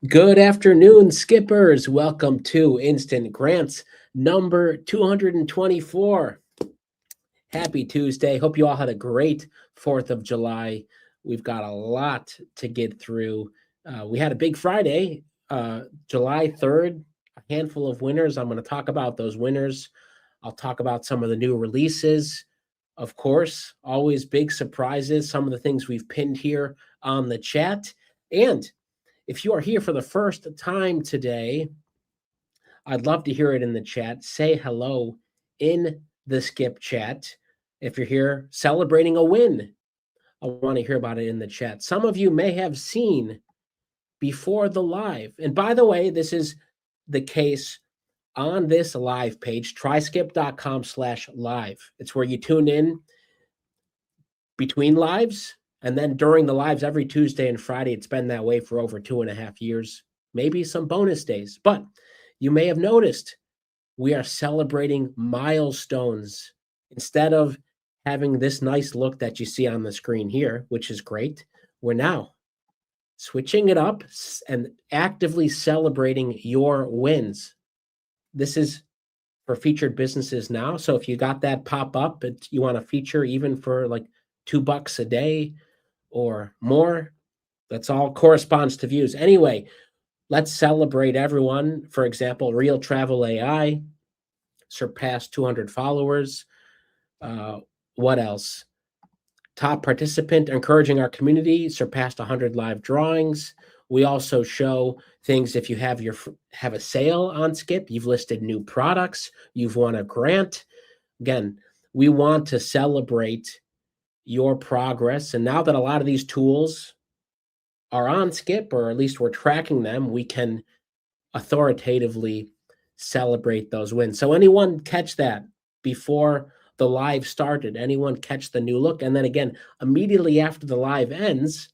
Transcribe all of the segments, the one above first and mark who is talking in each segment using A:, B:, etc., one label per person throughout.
A: Good afternoon, skippers. Welcome to Instant Grants number 224. Happy Tuesday. Hope you all had a great 4th of July. We've got a lot to get through. We had a big Friday, July 3rd, a handful of winners. I'm going to talk about those winners. I'll talk about some of the new releases. Of course, always big surprises, some of the things we've pinned here on the chat. And if you are here for the first time today, I'd love to hear it in the chat. Say hello in the Skip chat. If you're here celebrating a win, I want to hear about it in the chat. Some of you may have seen before the live. And by the way, this is the case on this live page, tryskip.com/live. It's where you tune in between lives. And then during the lives every Tuesday and Friday, it's been that way for over 2.5 years, maybe some bonus days. But you may have noticed we are celebrating milestones instead of having this nice look that you see on the screen here, which is great. We're now switching it up and actively celebrating your wins. This is for featured businesses now. So if you got that pop up, you want to feature even for like $2 a day or more, that's all corresponds to views. Anyway, let's celebrate everyone. For example, Real Travel AI surpassed 200 followers. What else? Top participant encouraging our community surpassed 100 live drawings. We also show things if you have a sale on Skip, you've listed new products, you've won a grant. Again, we want to celebrate your progress. And now that a lot of these tools are on Skip, or at least we're tracking them, we can authoritatively celebrate those wins. So anyone catch that before the live started? Anyone catch the new look? And then again, immediately after the live ends,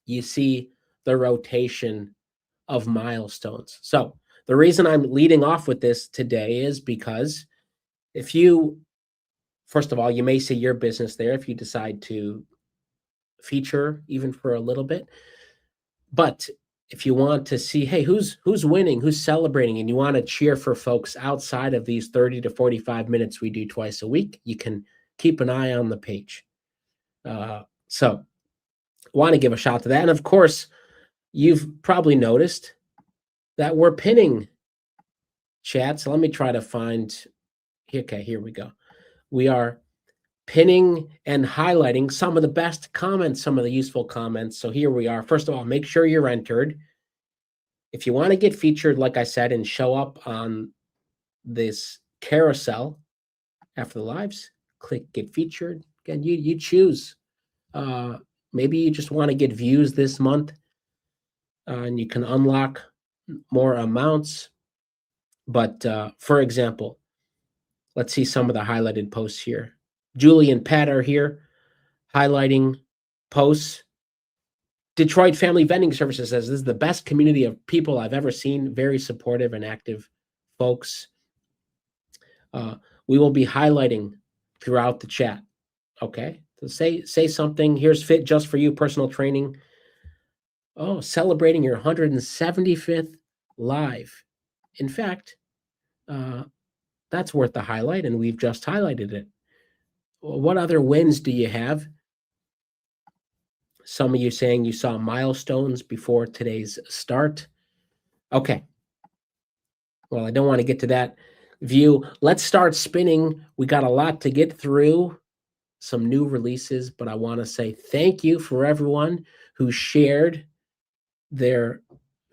A: you see the rotation of milestones. So the reason I'm leading off with this today is because if you, first of all, you may see your business there if you decide to feature even for a little bit. But if you want to see, hey, who's winning, who's celebrating, and you want to cheer for folks outside of these 30 to 45 minutes we do twice a week, you can keep an eye on the page. So want to give a shout to that. And of course, you've probably noticed that we're pinning chat. So let me try to find, okay, here we go. We are pinning and highlighting some of the best comments, some of the useful comments. So here we are. First of all, make sure you're entered. If you want to get featured, like I said, and show up on this carousel after the lives, click get featured. Again, you choose. Maybe you just want to get views this month, and you can unlock more amounts. But for example, let's see some of the highlighted posts here. Julie and Pat are here highlighting posts. Detroit Family Vending Services says this is the best community of people I've ever seen. Very supportive and active folks. We will be highlighting throughout the chat. Okay, so say something. Here's Fit Just For You personal training. Oh, celebrating your 175th live. In fact, that's worth the highlight, and we've just highlighted it. What other wins do you have? Some of you saying you saw milestones before today's start. Okay. Well, I don't want to get to that view. Let's start spinning. We got a lot to get through, some new releases, but I want to say thank you for everyone who shared their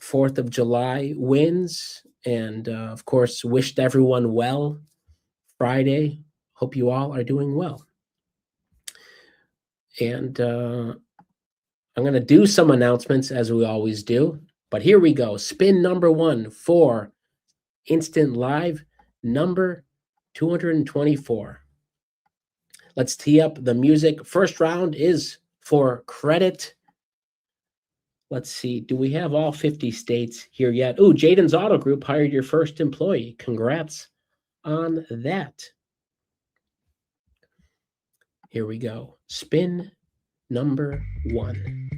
A: 4th of July wins, and of course, wished everyone well Friday. Hope you all are doing well. And I'm going to do some announcements as we always do, but here we go. Spin number 1 for Instant Live number 224. Let's tee up the music. First round is for credit. Let's see. Do we have all 50 states here yet? Oh, Jaden's Auto Group hired your first employee. Congrats on that. Here we go. Spin number 1.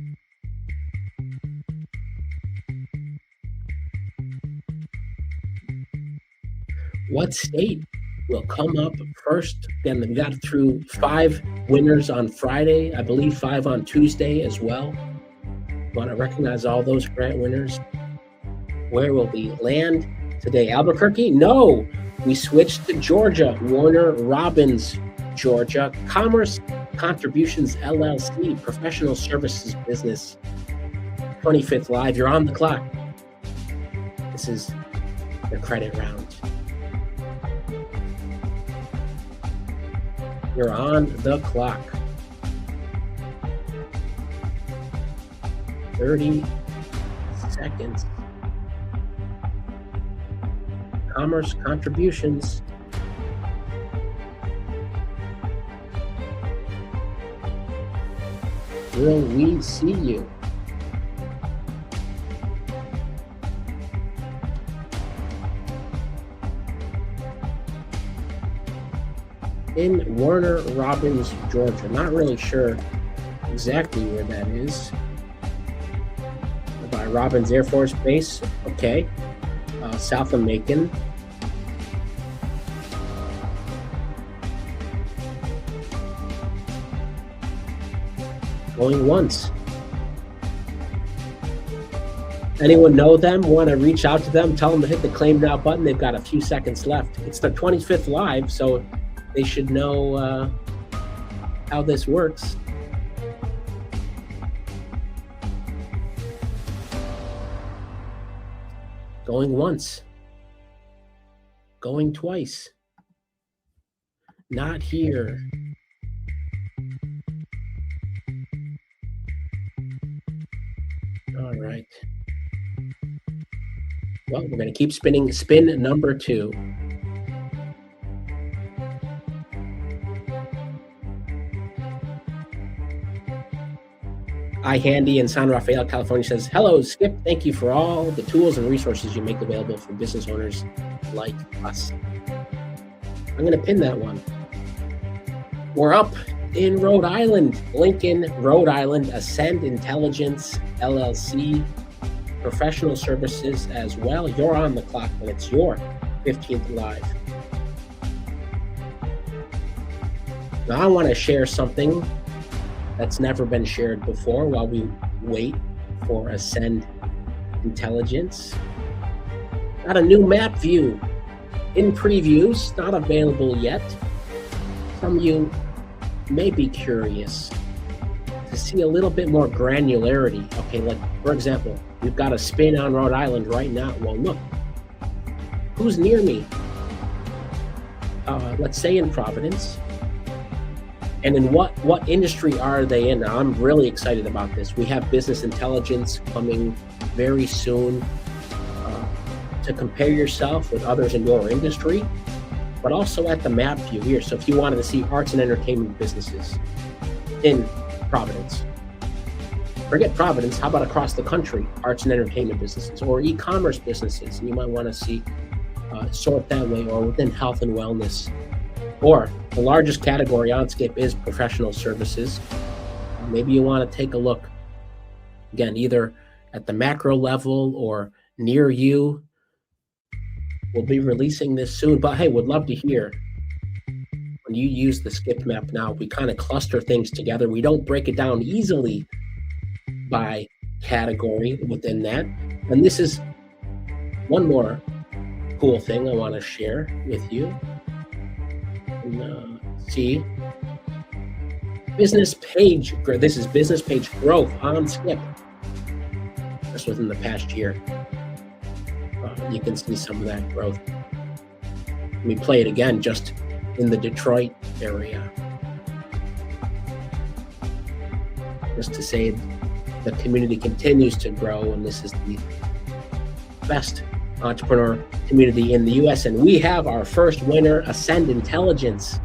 A: What state will come up first? Again, we got through 5 winners on Friday, I believe 5 on Tuesday as well. Want to recognize all those grant winners. Where will we land today? Albuquerque? No, we switched to Georgia. Warner Robins, Georgia. Commerce Contributions LLC, professional services business. 25th Live, you're on the clock. This is the credit round. You're on the clock. 30 seconds. Commerce Contributions. Will we see you? In Warner Robins, Georgia. Not really sure exactly where that is. By Robins Air Force Base. Okay. South of Macon. Going once. Anyone know them? Want to reach out to them? Tell them to hit the claim now button. They've got a few seconds left. It's the 25th Live, so they should know how this works. Going once. Going twice. Not here. All right. Well, we're going to keep spinning. Spin number 2. iHandy in San Rafael, California says, hello, Skip. Thank you for all the tools and resources you make available for business owners like us. I'm going to pin that one. We're up in Rhode Island, Lincoln, Rhode Island, Ascend Intelligence, LLC, professional services as well. You're on the clock when it's your 15th Live. Now I want to share something that's never been shared before while we wait for Ascend Intelligence. Got a new map view in previews, not available yet. Some of you may be curious to see a little bit more granularity. Okay, like for example, we've got a spin on Rhode Island right now. Well, look, who's near me? Let's say in Providence. And in what industry are they in? Now, I'm really excited about this. We have business intelligence coming very soon to compare yourself with others in your industry, but also at the map view here. So if you wanted to see arts and entertainment businesses in Providence, forget Providence, how about across the country, arts and entertainment businesses or e-commerce businesses? And you might want to see sort that way, or within health and wellness. Or the largest category on Skip is professional services. Maybe you want to take a look, again, either at the macro level or near you. We'll be releasing this soon, but hey, would love to hear. When you use the Skip map now, we kind of cluster things together. We don't break it down easily by category within that. And this is one more cool thing I want to share with you. See, business page. This is business page growth on Skip. Just within the past year, you can see some of that growth. Let me play it again, just in the Detroit area, just to say the community continues to grow, and this is the best entrepreneur community in the U.S. And we have our first winner, Ascend Intelligence.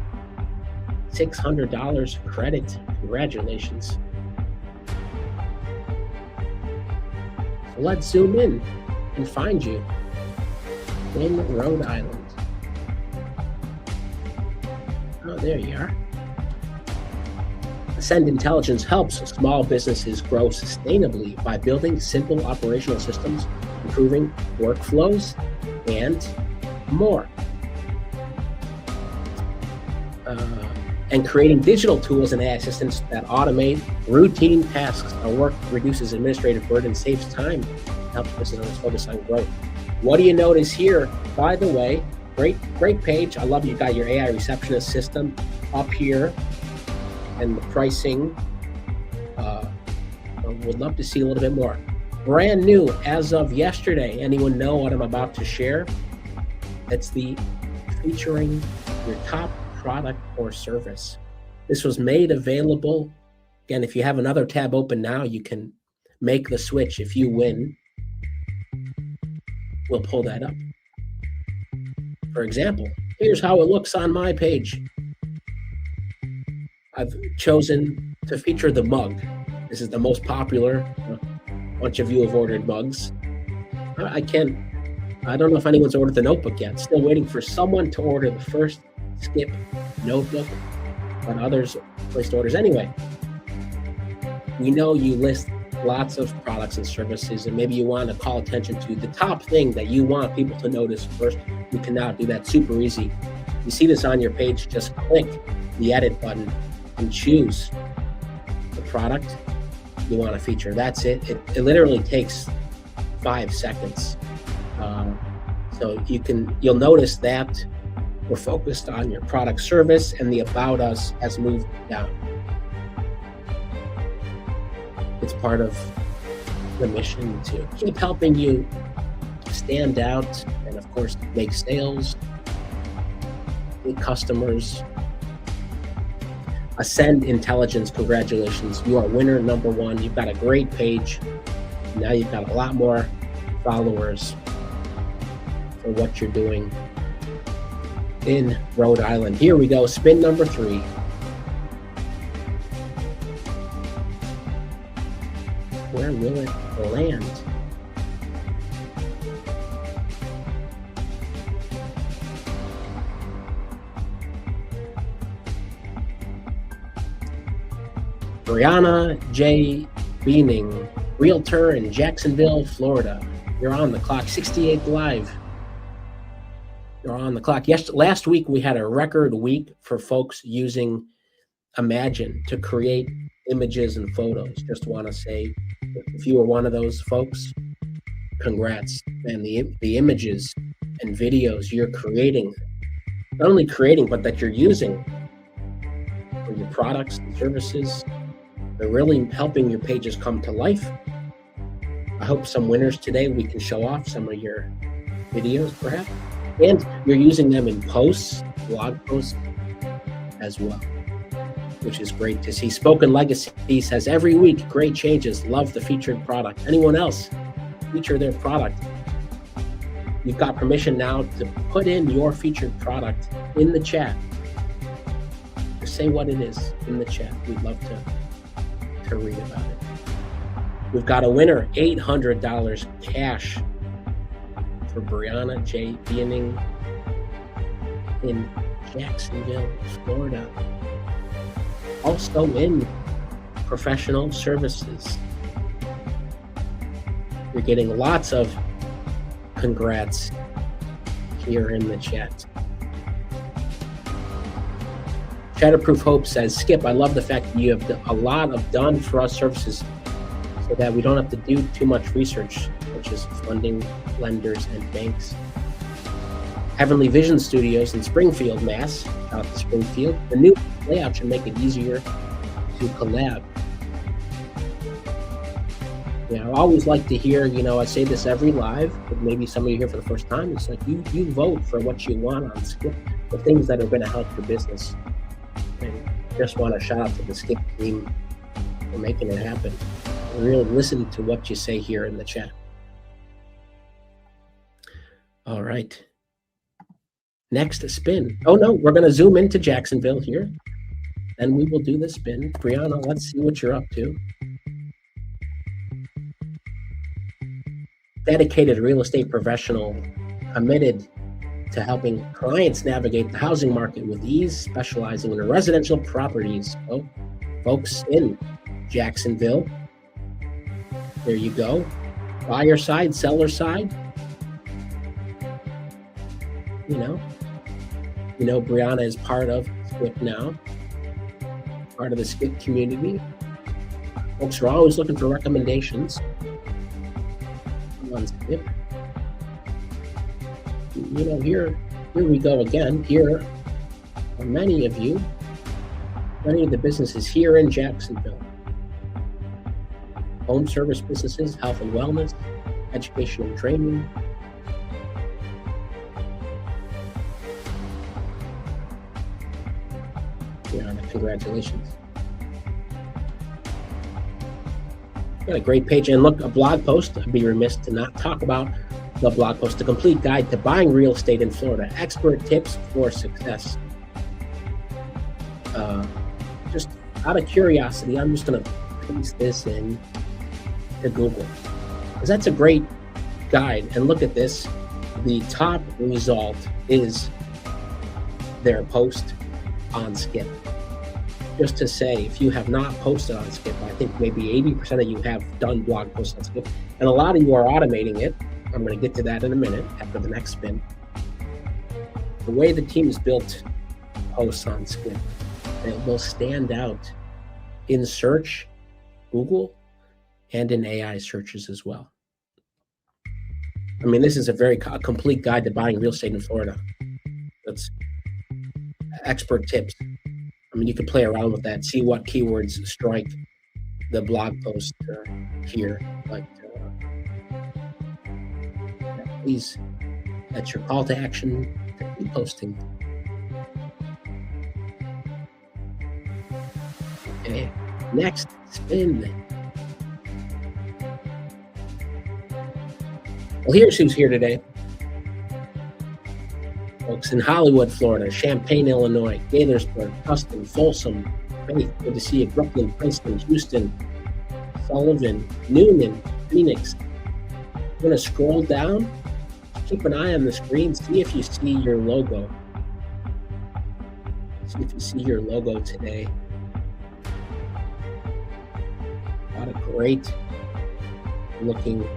A: $600 credit. Congratulations. So let's zoom in and find you in Rhode Island. Oh, there you are. Ascend Intelligence helps small businesses grow sustainably by building simple operational systems, improving workflows, and more. and creating digital tools and AI assistants that automate routine tasks. Our work reduces administrative burden, saves time, helps business owners focus on growth. What do you notice here? By the way, great page. I love you got your AI receptionist system up here and the pricing. Would love to see a little bit more. Brand new as of yesterday. Anyone know what I'm about to share? It's the featuring your top product or service. This was made available. Again, if you have another tab open now, you can make the switch. If you win, we'll pull that up. For example, here's how it looks on my page. I've chosen to feature the mug. This is the most popular. A bunch of you have ordered mugs. I don't know if anyone's ordered the notebook yet. Still waiting for someone to order the first Skip notebook, but others placed orders anyway. We know you list lots of products and services, and maybe you want to call attention to the top thing that you want people to notice first. You can now do that super easy. You see this on your page, just click the edit button and choose the product you want to feature. That's it. It literally takes 5 seconds. So you'll notice that we're focused on your product service, and the About Us has moved down. It's part of the mission to keep helping you stand out and, of course, make sales, get customers. Ascend Intelligence, congratulations. You are winner number 1. You've got a great page. Now you've got a lot more followers for what you're doing in Rhode Island. Here we go, spin number 3. Where will it land? Brianna J. Beaning, realtor in Jacksonville, Florida. You're on the clock, 68 live. You're on the clock. Yes, last week we had a record week for folks using Imagine to create images and photos. Just want to say, if you were one of those folks, congrats. And the images and videos you're creating, not only creating, but that you're using for your products and services, they're really helping your pages come to life. I hope some winners today we can show off some of your videos perhaps. And you're using them in posts, blog posts as well, which is great to see. Spoken Legacy says every week, great changes, love the featured product. Anyone else feature their product? You've got permission now to put in your featured product in the chat. Just say what it is in the chat. We'd love to read about it. We've got a winner, $800 cash for Brianna J. Beaning in Jacksonville, Florida. Also in professional services. You're getting lots of congrats here in the chat. Shatterproof Hope says, Skip, I love the fact that you have a lot of done for us services so that we don't have to do too much research, such as funding lenders and banks. Heavenly Vision Studios in Springfield, Mass. Shout out to Springfield. The new layout should make it easier to collab. I always like to hear, I say this every live, but maybe some of you here for the first time. It's like you vote for what you want on Skip, the things that are going to help your business. And just want to shout out to the Skip team for making it happen. And really listen to what you say here in the chat. All right. Next spin. Oh no, we're going to zoom into Jacksonville here. Then we will do the spin. Brianna, let's see what you're up to. Dedicated real estate professional, committed to helping clients navigate the housing market with ease, specializing in residential properties. Oh, folks in Jacksonville. There you go. Buyer side, seller side. Brianna is part of Skip now, part of the Skip community. Folks are always looking for recommendations on Skip. You know, here we go again. Here are many of the businesses here in Jacksonville. Home service businesses, health and wellness, education and training. Yeah, congratulations. Got a great page, and look, a blog post. I'd be remiss to not talk about the blog post, The Complete Guide to Buying Real Estate in Florida, Expert Tips for Success. Just out of curiosity, I'm just going to paste this in to Google, because that's a great guide. And look at this. The top result is their post on Skip. Just to say, if you have not posted on Skip, I think maybe 80% of you have done blog posts on Skip, and a lot of you are automating it. I'm going to get to that in a minute after the next spin. The way the team is built posts on Skip, it will stand out in search, Google, and in AI searches as well. I mean, this is a very complete guide to buying real estate in Florida. That's expert tips. I mean, you can play around with that, see what keywords strike the blog post here. But please, that's your call to action to keep posting. Okay, next spin. Well, here's who's here today. Folks in Hollywood, Florida, Champaign, Illinois, Gaithersburg, Tustin, Folsom, Faith, good to see you, Brooklyn, Princeton, Houston, Sullivan, Newman, Phoenix. I'm going to scroll down, keep an eye on the screen, see if you see your logo. See if you see your logo today. A lot of great looking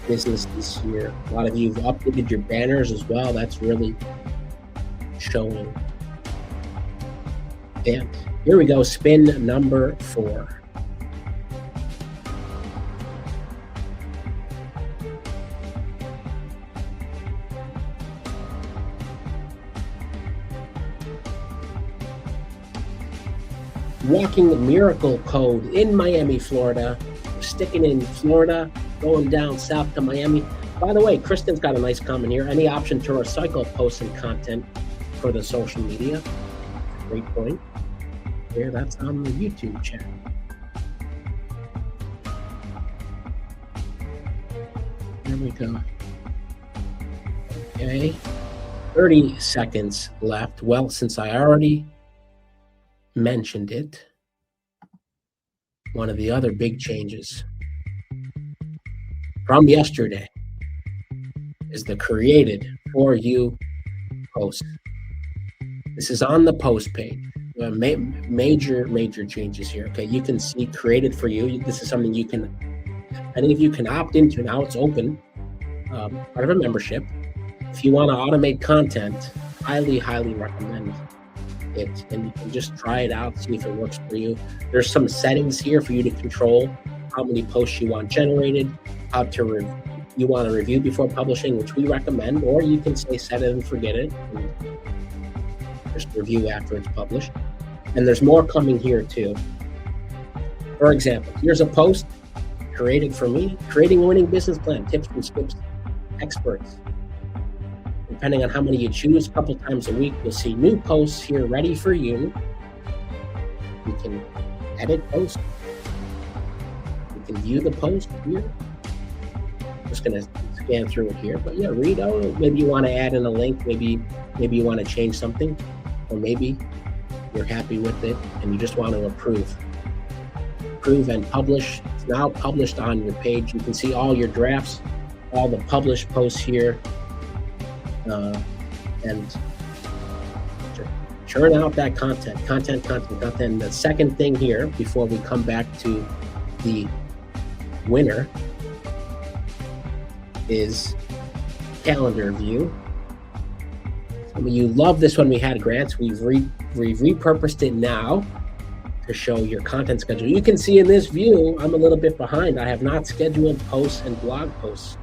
A: businesses here. A lot of you have updated your banners as well. That's really showing. And here we go, spin number 4. Walking Miracle Code in Miami, Florida. We're sticking in Florida, going down south to Miami. By the way, Kristen's got a nice comment here. Any option to recycle posts and content for the social media? Great point. Here, that's on the YouTube channel. There we go. Okay, 30 seconds left. Well, since I already mentioned it, one of the other big changes from yesterday is the created for you post. This is on the post page. Major changes here. Okay, you can see created for you. This is something you can, any of you can opt into now. It's open, part of a membership. If you want to automate content, highly recommend it, and you can just try it out, see if it works for you. There's some settings here for you to control how many posts you want generated, how to you want to review before publishing, which we recommend, or you can say set it and forget it and just review after it's published. And there's more coming here too. For example, here's a post created for me: creating a winning business plan, tips from Skip's experts. Depending on how many you choose, a couple times a week, you'll see new posts here ready for you. You can edit posts. You can view the post here. I'm just going to scan through it here. But yeah, read out. Maybe you want to add in a link. Maybe you want to change something. Or maybe you're happy with it and you just want to approve. Approve and publish. It's now published on your page. You can see all your drafts, all the published posts here. And churn out that content. The second thing here, before we come back to the winner, is calendar view. Some of you love this one. We had grants. We've we've repurposed it now to show your content schedule. You can see in this view, I'm a little bit behind. I have not scheduled posts and blog posts,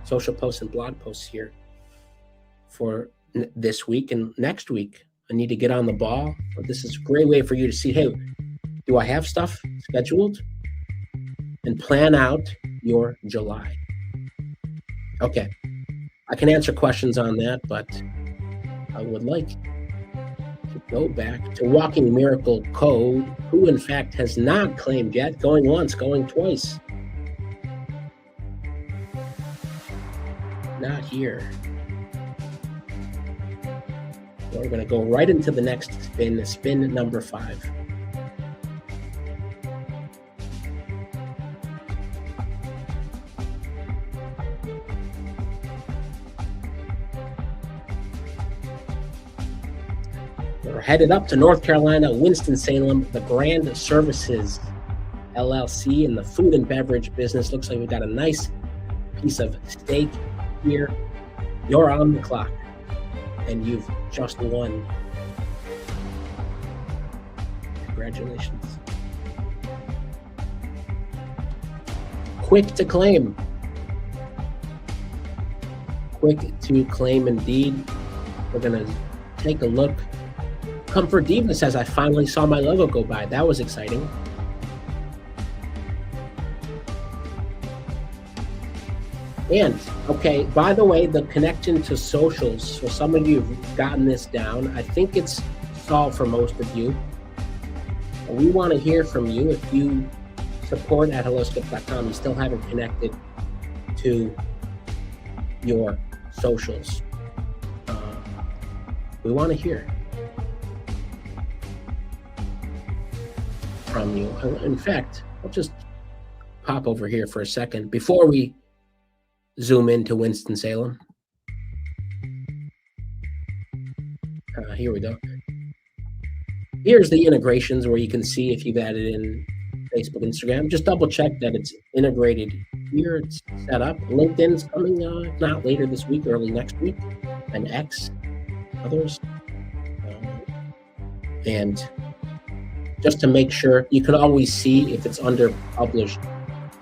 A: social posts and blog posts here for this week and next week. I need to get on the ball. But this is a great way for you to see, hey, do I have stuff scheduled? And plan out your July. Okay, I can answer questions on that, but I would like to go back to Walking Miracle Code, who in fact has not claimed yet, going once, going twice. Not here. So we're going to go right into the next spin, spin number 5. We're headed up to North Carolina, Winston-Salem, the Grand Services LLC in the food and beverage business. Looks like we've got a nice piece of steak here. You're on the clock, and you've just won. Congratulations. Quick to claim. Quick to claim indeed. We're going to take a look. Comfort Diva says, I finally saw my logo go by. That was exciting. And, okay, by the way, the connection to socials, so some of you have gotten this down. I think it's solved for most of you. We want to hear from you. If you support at helloskip.com, you still haven't connected to your socials. We want to hear from you. In fact, I'll just pop over here for a second before we zoom into Winston-Salem. Here we go. Here's the integrations where you can see if you've added in Facebook, Instagram. Just double check that it's integrated here. It's set up. LinkedIn's coming, if not later this week, early next week, and X, others. And just to make sure, you can always see if it's under published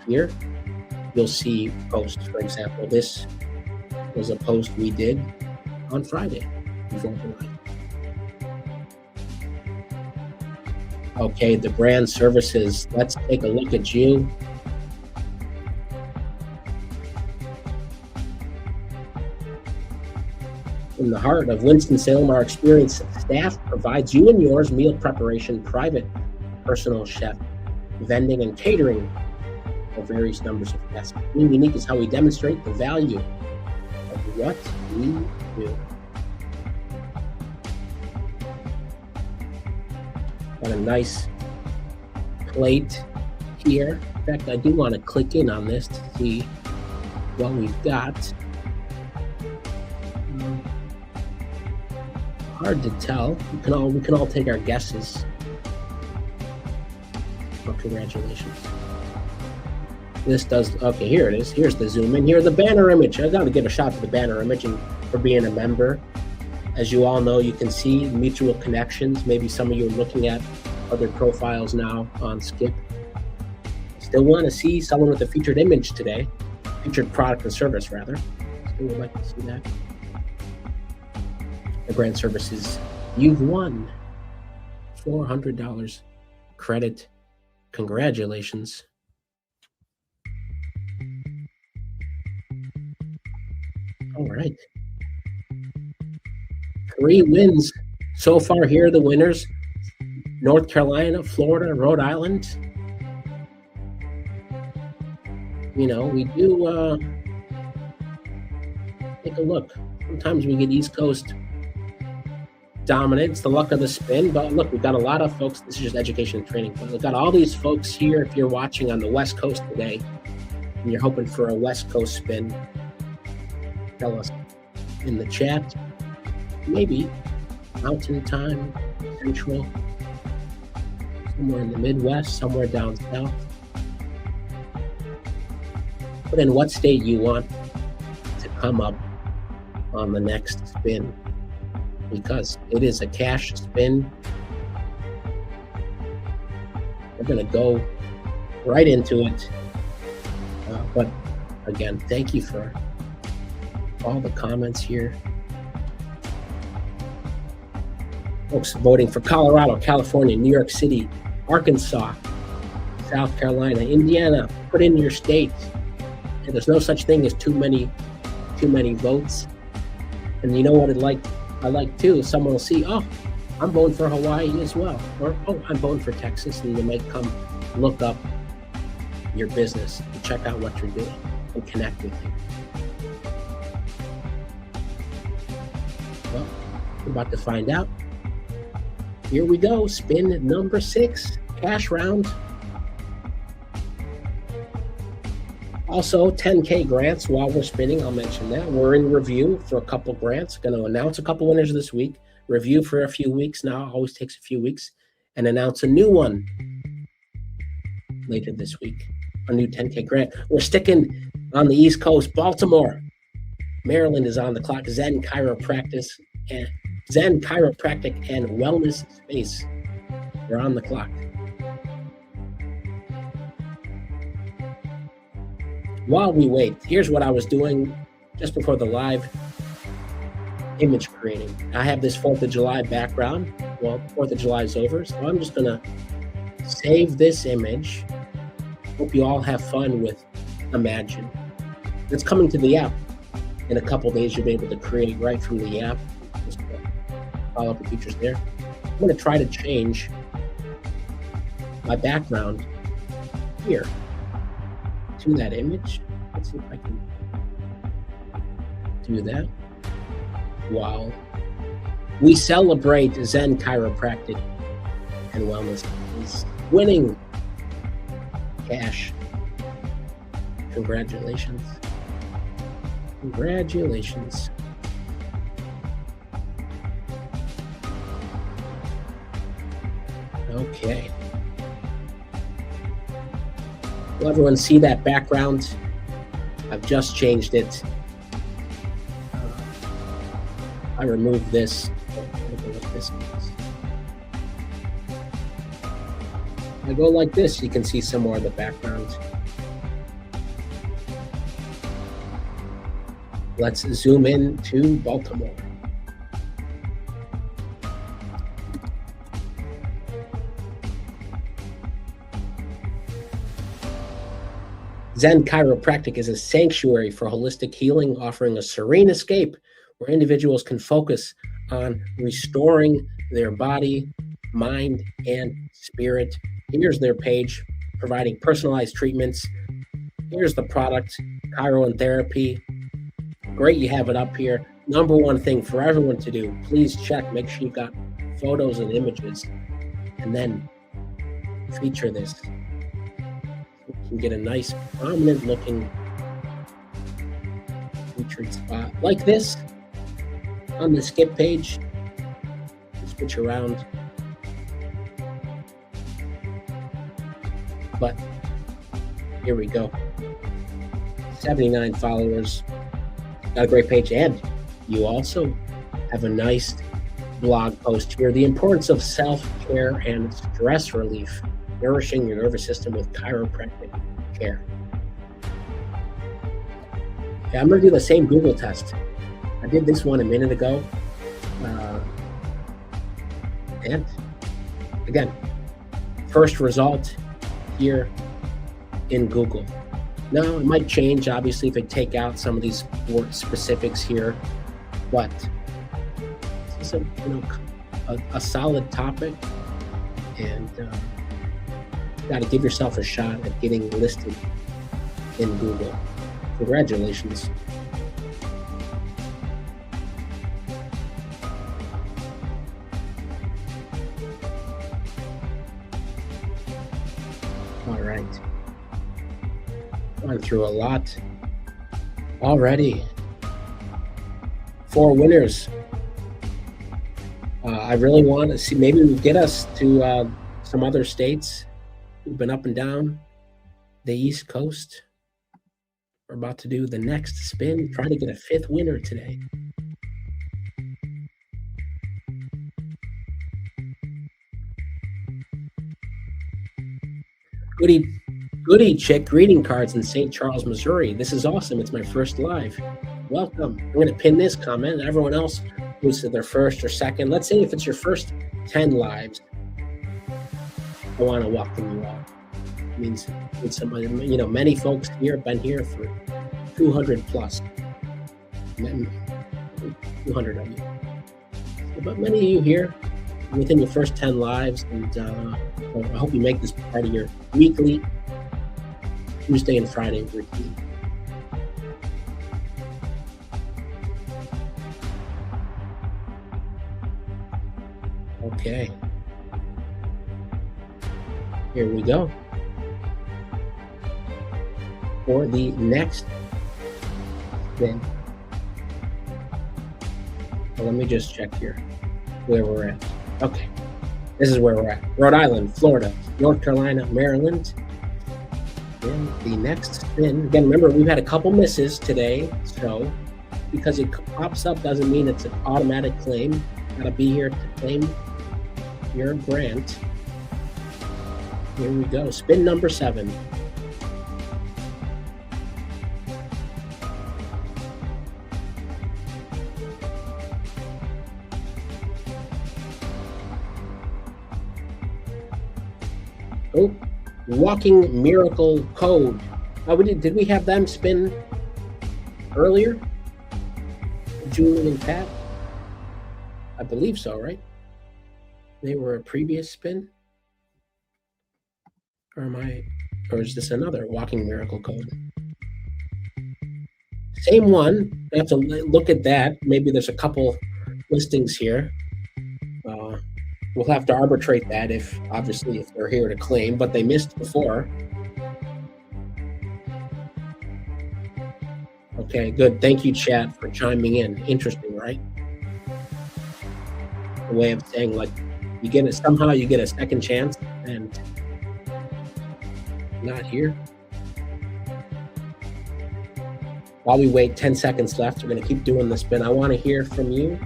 A: here. You'll see posts. For example, this was a post we did on Friday before July. Okay, the brand services. Let's take a look at you. In the heart of Winston-Salem, our experienced staff provides you and yours meal preparation, private personal chef, vending, and catering for various numbers of guests. Being unique is how we demonstrate the value of what we do. Got a nice plate here. In fact, I do want to click in on this to see what we've got. Hard to tell. We can all take our guesses. Well, congratulations. This does, okay, here it is. Here's the zoom in. Here, the banner image. I got to give a shout to the banner image and for being a member. As you all know, you can see mutual connections. Maybe some of you are looking at other profiles now on Skip. Still want to see someone with a featured image today. Featured product or service, rather. Still would like to see that. The brand services, you've won $400 credit. Congratulations. All right. 3 wins so far. Here are the winners: North Carolina, Florida, Rhode Island. You know, we do take a look. Sometimes we get East Coast dominant. It's the luck of the spin, but look, we've got a lot of folks. This is just education and training, but we've got all these folks here. If you're watching on the West Coast today and you're hoping for a West Coast spin, tell us in the chat. Maybe Mountain Time, Central, somewhere in the Midwest, somewhere down south. Put in what state you want to come up on the next spin. because it is a cash spin. We're going to go right into it. But again, thank you for all the comments here. Folks voting for Colorado, California, New York City, Arkansas, South Carolina, Indiana. Put in your state. And there's no such thing as too many votes. And you know what I like too? Someone will see, oh, I'm voting for Hawaii as well. Or, oh, I'm voting for Texas. And they might come look up your business and check out what you're doing and connect with you. Well, we're about to find out. Here we go. Spin number 6, cash round. Also, 10K grants while we're spinning. I'll mention that. We're in review for a couple grants. Going to announce a couple winners this week. Review for a few weeks now. Always takes a few weeks. And announce a new one later this week. A new 10K grant. We're sticking on the East Coast. Baltimore. Maryland is on the clock. Zen Chiropractic and Wellness Space. They're on the clock. While we wait, here's what I was doing just before the live: image creating. I have this 4th of July background. Well, 4th of July is over, so I'm just going to save this image. Hope you all have fun with Imagine. It's coming to the app. In a couple days, you'll be able to create right from the app. Just follow up the features there. I'm going to try to change my background here to that image. Let's see if I can do that while we celebrate Zen Chiropractic and Wellness is winning cash. Congratulations. Congratulations. Okay. Will everyone see that background? I've just changed it. I removed this. I go like this, you can see some more of the background. Let's zoom in to Baltimore. Zen Chiropractic is a sanctuary for holistic healing, offering a serene escape where individuals can focus on restoring their body, mind, and spirit. Here's their page, providing personalized treatments. Here's the product, Chiro and Therapy. Great, you have it up here. Number one thing for everyone to do, please check, make sure you got photos and images, and then feature this. You can get a nice, prominent looking featured spot like this on the Skip page. Switch around. But here we go. 79 followers. Got a great page, and you also have a nice blog post here. The importance of self-care and stress relief, nourishing your nervous system with chiropractic care. Yeah, I'm going to do the same Google test. I did this one a minute ago. And again, first result here in Google. Now, it might change, obviously, if I take out some of these specifics here, but this is a solid topic, and got to give yourself a shot at getting listed in Google. Congratulations. All right. Gone through a lot already. 4 winners. I really want to see, maybe we get us to some other states. We've been up and down the East Coast. We're about to do the next spin, trying to get a 5th winner today. Goody, goody chick greeting cards in St. Charles, Missouri. This is awesome. It's my first live. Welcome. I'm going to pin this comment. Everyone else who's their first or second, let's say if it's your first 10 lives, I want to welcome you all. It means somebody, many folks here have been here for 200 plus. 200 of you. But many of you here within your first 10 lives, and I hope you make this part of your weekly Tuesday and Friday routine. Okay. Here we go. For the next spin. Well, let me just check here where we're at. Okay. This is where we're at. Rhode Island, Florida, North Carolina, Maryland. And the next spin. Again, remember, we've had a couple misses today. So because it pops up doesn't mean it's an automatic claim. Gotta be here to claim your grant. Here we go. Spin number 7. Oh, Walking Miracle Code. Oh, did we have them spin earlier? Julie and Pat? I believe so, right? They were a previous spin? Or is this another Walking Miracle Code? Same one. I have to look at that. Maybe there's a couple listings here. We'll have to arbitrate that if they're here to claim, but they missed before. Okay, good. Thank you, chat, for chiming in. Interesting, right? A way of saying, like, you get a second chance, and not here. While we wait, 10 seconds left. We're going to keep doing the spin. I want to hear from you.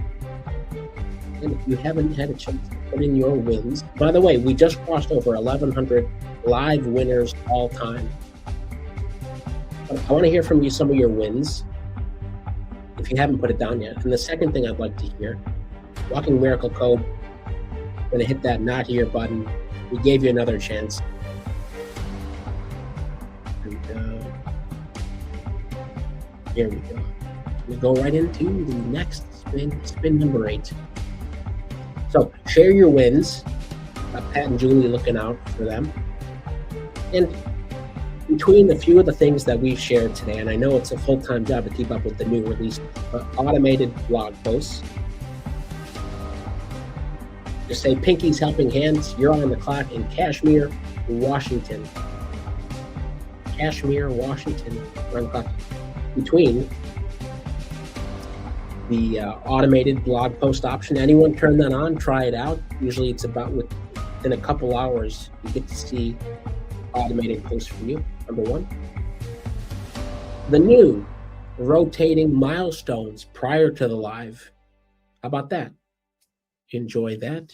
A: And if you haven't had a chance to put in your wins, by the way, we just crossed over 1,100 live winners all time. But I want to hear from you some of your wins, if you haven't put it down yet. And the second thing I'd like to hear, Walking Miracle Code, I'm going to hit that not here button. We gave you another chance. And, here we go. We go right into the next spin number 8. So share your wins. Pat and Julie looking out for them. And between a few of the things that we've shared today, and I know it's a full-time job to keep up with the new release, automated blog posts. Just say Pinky's Helping Hands, you're on the clock in Kashmir, Washington. Kashmir, Washington, we're on the clock. Between the automated blog post option. Anyone turn that on, try it out. Usually it's about within a couple hours, you get to see automated posts from you, number 1. The new rotating milestones prior to the live. How about that? Enjoy that.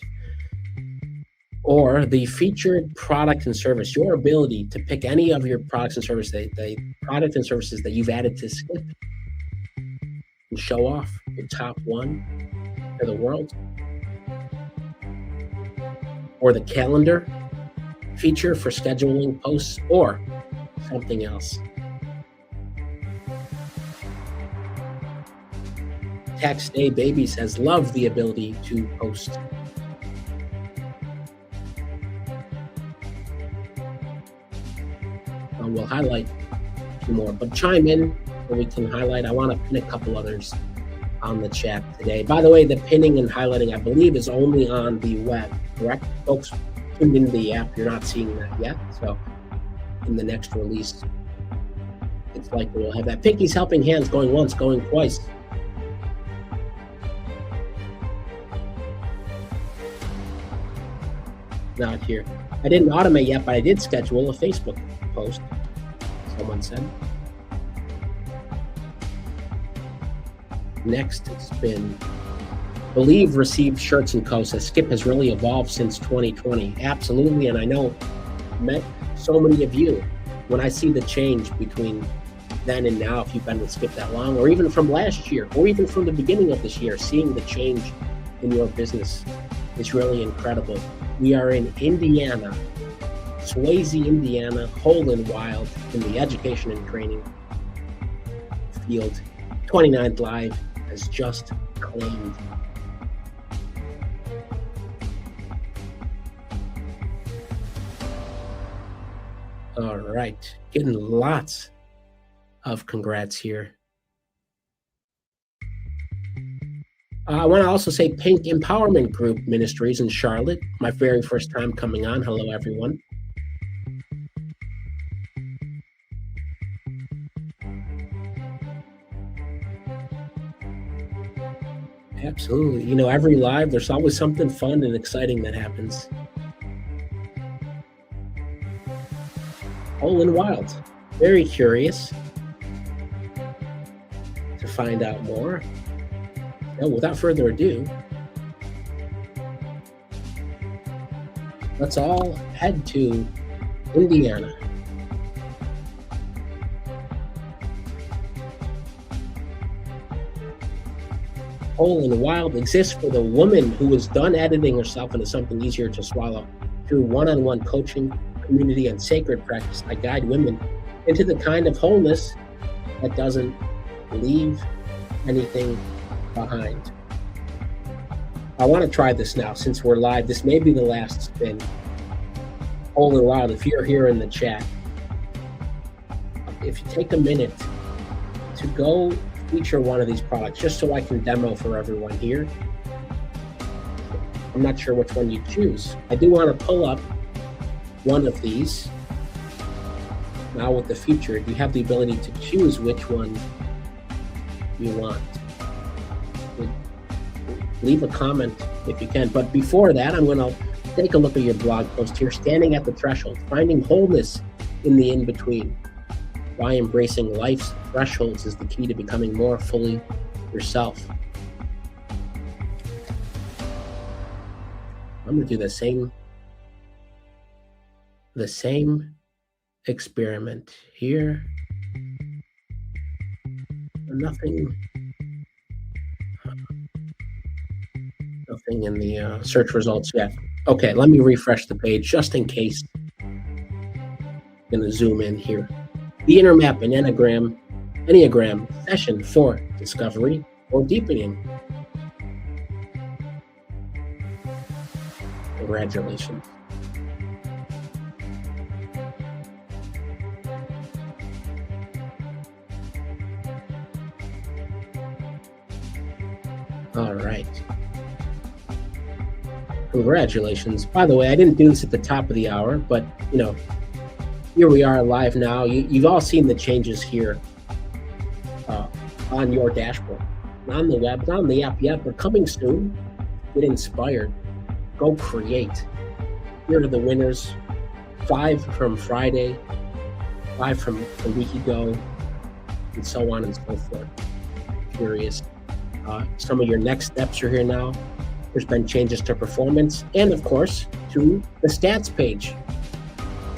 A: Or the featured product and service, your ability to pick any of your products and services, the product and services that you've added to Skip, and show off your top 1 to the world. Or the calendar feature for scheduling posts, or something else. Tax Day Baby says, love the ability to post. We'll highlight a few more, but chime in so we can highlight. I want to pin a couple others on the chat today. By the way, the pinning and highlighting, I believe, is only on the web, correct? Folks tuned into the app, you're not seeing that yet. So in the next release, it's likely we'll have that. Pinky's Helping Hands going once, going twice. Not here. I didn't automate yet, but I did schedule a Facebook post, someone said. Next spin. Believe received shirts and coats. Skip has really evolved since 2020. Absolutely, and I know so many of you, when I see the change between then and now, if you've been with Skip that long, or even from last year, or even from the beginning of this year, seeing the change in your business is really incredible. We are in Indiana, Swayze, Indiana, Whole and Wild, in the education and training field. 29th Live has just claimed. All right, getting lots of congrats here. I want to also say Pink Empowerment Group Ministries in Charlotte, my very first time coming on. Hello, everyone. Absolutely. You know, every live, there's always something fun and exciting that happens. Whole and Wild. Very curious to find out more. So without further ado, let's all head to Indiana. Whole and Wild exists for the woman who is done editing herself into something easier to swallow. Through one-on-one coaching, community, and sacred practice, I guide women into the kind of wholeness that doesn't leave anything behind. I want to try this now since we're live. This may be the last spin. Whole and Wild, if you're here in the chat, if you take a minute to go feature one of these products, just so I can demo for everyone here. I'm not sure which one you choose. I do want to pull up one of these. Now with the feature, you have the ability to choose which one you want. Leave a comment if you can. But before that, I'm going to take a look at your blog post here, Standing at the Threshold, Finding Wholeness in the In-Between. Why embracing life's thresholds is the key to becoming more fully yourself. I'm going to do the same experiment here. Nothing in the search results yet. Okay, let me refresh the page just in case. I'm going to zoom in here. The Inner Map and Enneagram session for discovery or deepening. Congratulations. All right. Congratulations. By the way, I didn't do this at the top of the hour, but you know, here we are live now. You've all seen the changes here on your dashboard. Not on the web, not on the app yet, but coming soon. Get inspired. Go create. Here are the winners. 5 from Friday, 5 from a week ago, and so on and so forth. Curious. Some of your next steps are here now. There's been changes to performance and, of course, to the stats page.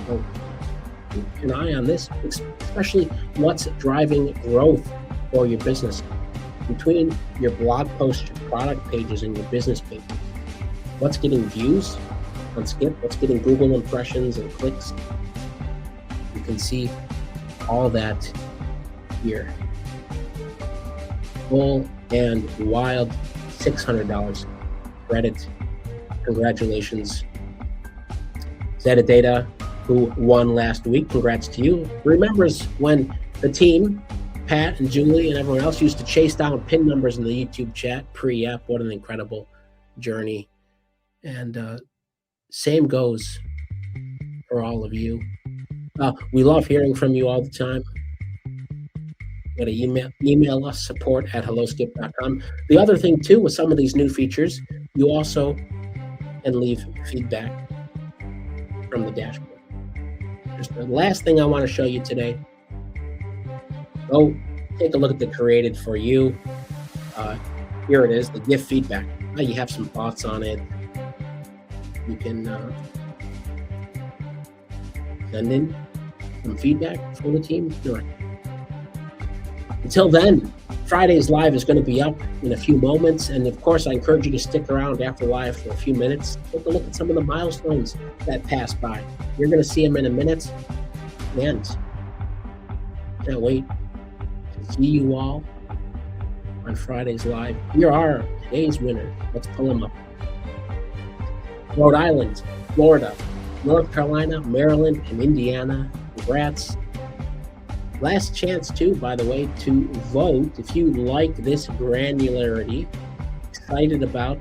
A: So keep an eye on this, especially what's driving growth for your business. Between your blog posts, your product pages, and your business pages, what's getting views on Skip, what's getting Google impressions and clicks. You can see all that here. Whole and Wild, $600 credit. Congratulations. Zeta, who won last week, congrats to you. Remembers when the team, Pat and Julie and everyone else, used to chase down pin numbers in the YouTube chat pre-app. What an incredible journey. And same goes for all of you. We love hearing from you all the time. You gotta email us, support@helloskip.com. The other thing too, with some of these new features, you also can leave feedback from the dashboard. Just the last thing I want to show you today. Go take a look at the created for you. Here it is, the gift feedback. You have some thoughts on it. You can send in some feedback for the team. Sure. Until then, Friday's live is going to be up in a few moments. And of course, I encourage you to stick around after live for a few minutes. Take a look at some of the milestones that passed by. You're going to see them in a minute. And can't wait to see you all on Friday's live. Here are today's winners. Let's pull them up. Rhode Island, Florida, North Carolina, Maryland, and Indiana. Congrats. Last chance, too, by the way, to vote if you like this granularity. Excited about.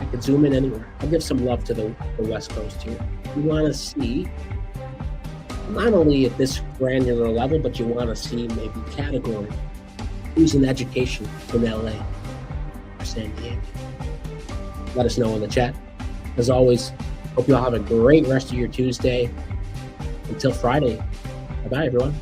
A: I could zoom in anywhere. I'll give some love to the West Coast here. You want to see not only at this granular level, but you want to see maybe category. Who's in education in LA or San Diego? Let us know in the chat. As always, hope you all have a great rest of your Tuesday. Until Friday. Bye-bye, everyone.